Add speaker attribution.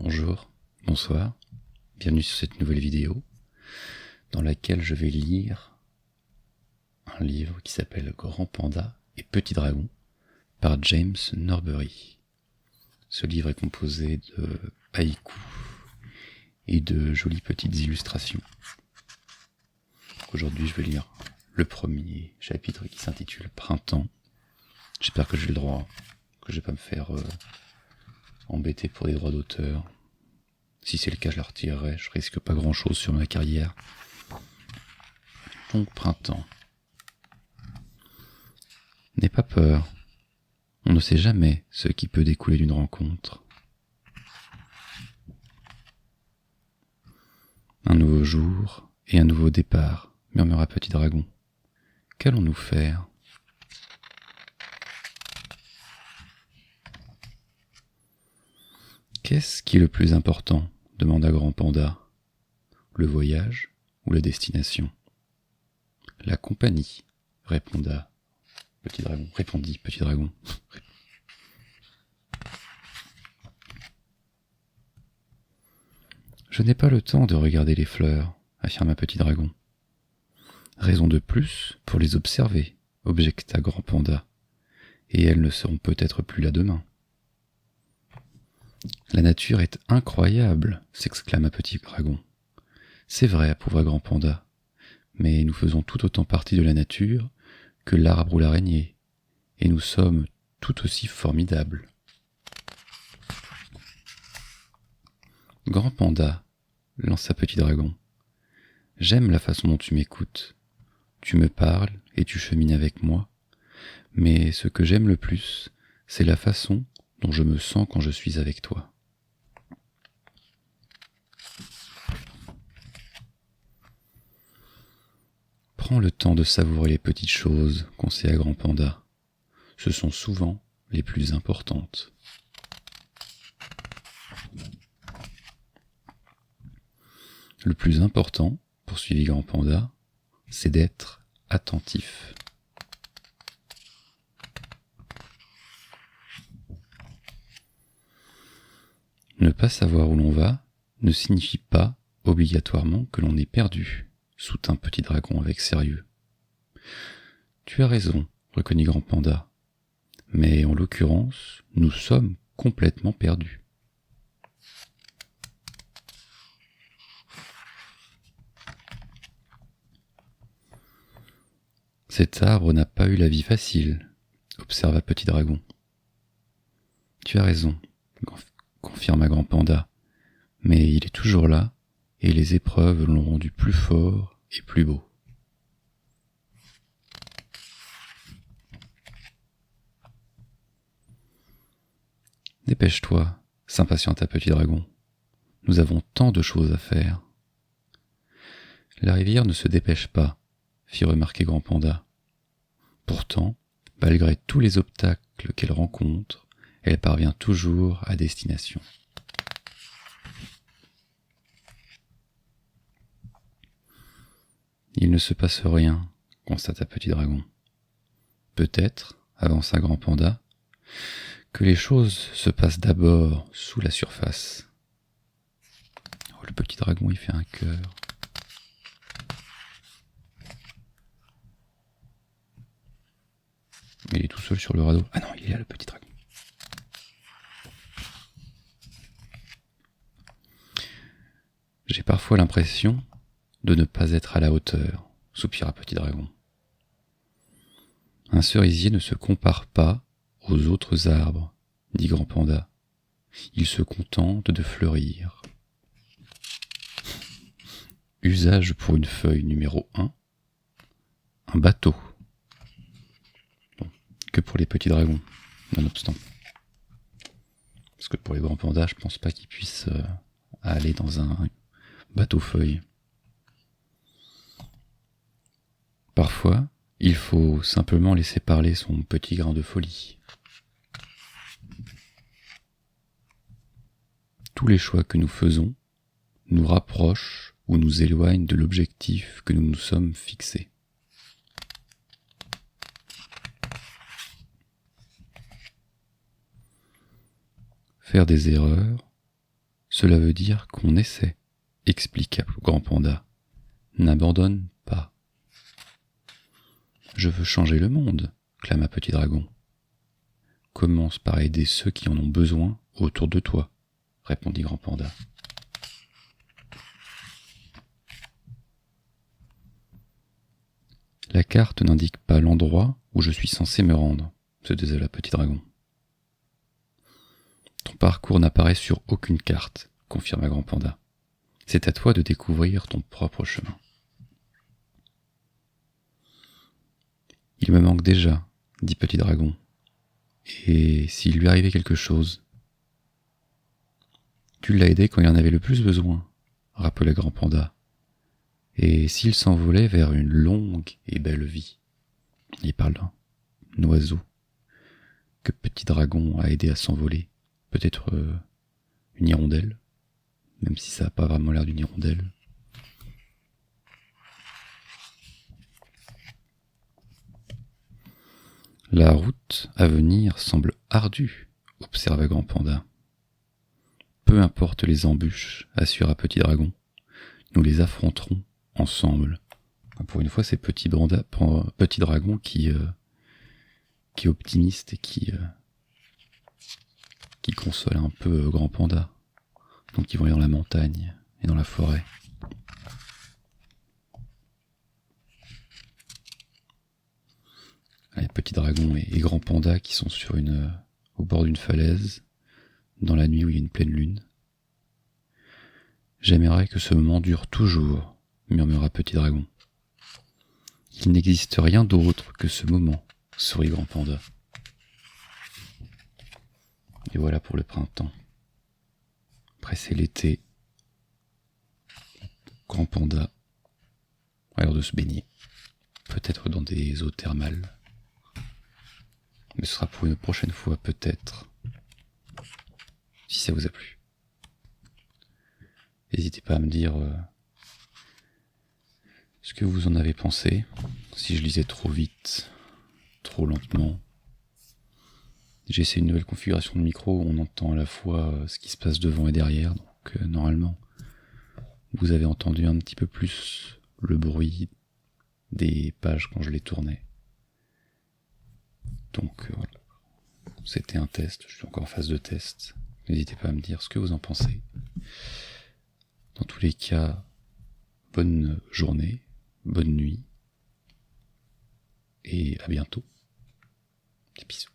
Speaker 1: Bonjour, bonsoir, bienvenue sur cette nouvelle vidéo dans laquelle je vais lire un livre qui s'appelle Grand Panda et Petit Dragon par James Norbury. Ce livre est composé de haïkus et de jolies petites illustrations. Aujourd'hui je vais lire le premier chapitre qui s'intitule Printemps. J'espère que j'ai le droit, que je vais pas me faire embêter pour des droits d'auteur. Si c'est le cas, je la retirerai, je risque pas grand chose sur ma carrière. Donc, Printemps. N'aie pas peur, on ne sait jamais ce qui peut découler d'une rencontre. Un nouveau jour et un nouveau départ, murmura Petit Dragon. Qu'allons-nous faire ? Qu'est-ce qui est le plus important ? Demanda Grand Panda. Le voyage ou la destination ? La compagnie, répondit Petit Dragon. Je n'ai pas le temps de regarder les fleurs, affirma Petit Dragon. Raison de plus pour les observer, objecta Grand Panda, et elles ne seront peut-être plus là demain. La nature est incroyable, s'exclama Petit Dragon. C'est vrai, approuva Grand Panda, mais nous faisons tout autant partie de la nature que l'arbre ou l'araignée, et nous sommes tout aussi formidables. Grand Panda, lança Petit Dragon, j'aime la façon dont tu m'écoutes. Tu me parles et tu chemines avec moi, mais ce que j'aime le plus, c'est la façon dont je me sens quand je suis avec toi. Prends le temps de savourer les petites choses, conseilla Grand Panda. Ce sont souvent les plus importantes. Le plus important, poursuivit Grand Panda, c'est d'être attentif. Ne pas savoir où l'on va ne signifie pas obligatoirement que l'on est perdu, soutint Petit Dragon avec sérieux. Tu as raison, reconnut Grand Panda, mais en l'occurrence, nous sommes complètement perdus. Cet arbre n'a pas eu la vie facile, observa Petit Dragon. Tu as raison, confirma Grand Panda, mais il est toujours là, et les épreuves l'ont rendu plus fort et plus beau. Dépêche-toi, s'impatienta Petit Dragon. Nous avons tant de choses à faire. La rivière ne se dépêche pas, fit remarquer Grand Panda. Pourtant, malgré tous les obstacles qu'elle rencontre, elle parvient toujours à destination. Il ne se passe rien, constata Petit Dragon. Peut-être, avança Grand Panda, que les choses se passent d'abord sous la surface. Oh, le Petit Dragon, il fait un cœur. Il est tout seul sur le radeau. Ah non, il est là, le Petit Dragon. J'ai parfois l'impression de ne pas être à la hauteur, soupira Petit Dragon. Un cerisier ne se compare pas aux autres arbres, dit Grand Panda. Il se contente de fleurir. Usage pour une feuille numéro 1, un bateau. Bon, que pour les petits dragons, nonobstant. Parce que pour les grands pandas, je pense pas qu'ils puissent aller dans un bateau-feuille. Parfois, il faut simplement laisser parler son petit grain de folie. Tous les choix que nous faisons nous rapprochent ou nous éloignent de l'objectif que nous nous sommes fixés. Faire des erreurs, Cela veut dire qu'on essaie, expliqua Grand Panda. N'abandonne pas. Je veux changer le monde, clama Petit Dragon. Commence par aider ceux qui en ont besoin autour de toi, répondit Grand Panda. La carte n'indique pas l'endroit où je suis censé me rendre, se désola Petit Dragon. Ton parcours n'apparaît sur aucune carte, confirma Grand Panda. C'est à toi de découvrir ton propre chemin. Il me manque déjà, dit Petit Dragon. Et s'il lui arrivait quelque chose? Tu l'as aidé quand il en avait le plus besoin, rappelait Grand Panda. Et s'il s'envolait vers une longue et belle vie? Il parle d'un oiseau que Petit Dragon a aidé à s'envoler. Peut-être une hirondelle, même si ça n'a pas vraiment l'air d'une hirondelle. La route à venir semble ardue, observa Grand Panda. Peu importe les embûches, assura Petit Dragon, nous les affronterons ensemble. Pour une fois, c'est Petit Dragon qui est optimiste et qui console un peu Grand Panda. Donc ils vont aller dans la montagne et dans la forêt. Allez, Petit Dragon et Grand Panda qui sont au bord d'une falaise, dans la nuit où il y a une pleine lune. J'aimerais que ce moment dure toujours, murmura Petit Dragon. Il n'existe rien d'autre que ce moment, sourit Grand Panda. Et voilà pour le printemps. Après c'est l'été. Grand Panda a l'air de se baigner. Peut-être dans des eaux thermales. Mais ce sera pour une prochaine fois, peut-être. Si ça vous a plu. N'hésitez pas à me dire ce que vous en avez pensé. Si je lisais trop vite, trop lentement. J'ai essayé une nouvelle configuration de micro où on entend à la fois ce qui se passe devant et derrière. Donc normalement, vous avez entendu un petit peu plus le bruit des pages quand je les tournais. Donc voilà. C'était un test, je suis encore en phase de test. N'hésitez pas à me dire ce que vous en pensez. Dans tous les cas, bonne journée, bonne nuit, et à bientôt. Des bisous.